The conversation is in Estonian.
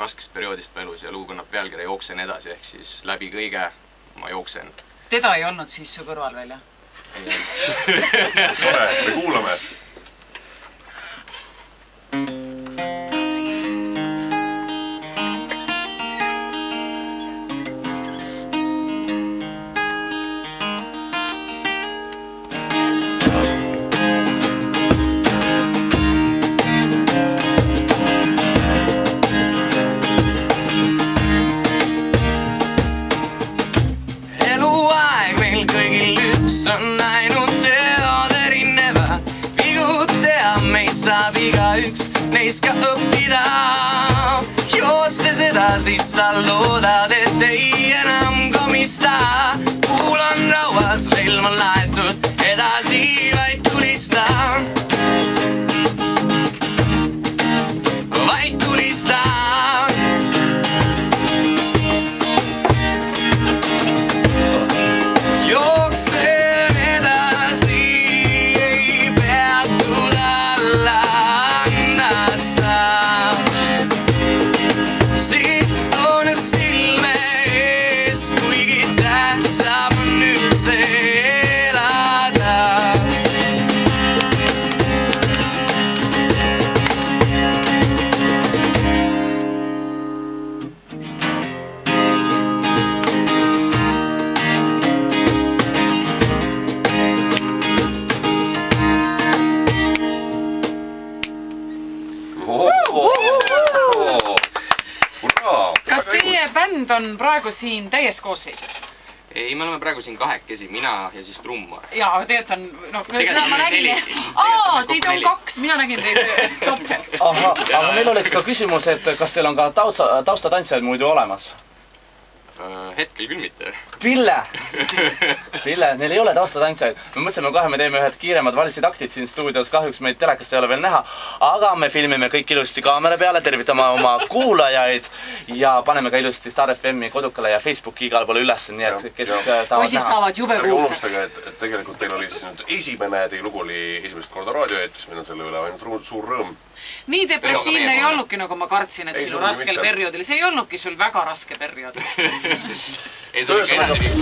raskest perioodist mu elus ja lugu kannab pealkirja Jooksen edasi, ehk siis läbi kõige ma jooksen. Teda ei olnud siis su kõrval veel, jah? Tore, me kuulame. On ainult teod erinevad, vigu teab, meist saab igaüks neist ka õppida. Joostes edasi sa loodad, et ei enam komista. Kuul on rauas, relv on laetud, edasi vaid tulista. Vaid tulista. Kas teie bänd on praegu siin täies koosseisus? Ei, me oleme praegu siin kahekesi, mina ja siis trummar. Jaa, aga tegelikult on... seda ma nägin... teid on 2, mina nägin teid topelt. Aga meil oleks ka küsimus, et kas teil on ka taustatantsijaid muidu olemas? Hetkel küll mitte. Pille, neil ei ole taustatantsijaid. Me mõtlesime kohe, me teeme ühed kiiremad valsitaktid siin stuudios, kahjuks meid telekast ei ole veel näha, aga me filmime kõik ilusti kaamera peale, tervitame oma kuulajaid ja paneme ka ilusti Star FM-i kodukale ja Facebooki igale poole üles, nii et kes tahavad näha. Või siis saavad jube kuulsaks. Ärge unustage, et tegelikult teil oli siis nüüd esimene, teie lugu oli esimest korda raadioeetris, meil on selle üle ainult suur rõõm. Nii depressiivne ei olnudki, nagu ma kartsin, et sinu raskel perioodil. See ei olnudki sul väga raske periood. Ei, see oli ka edasi viis.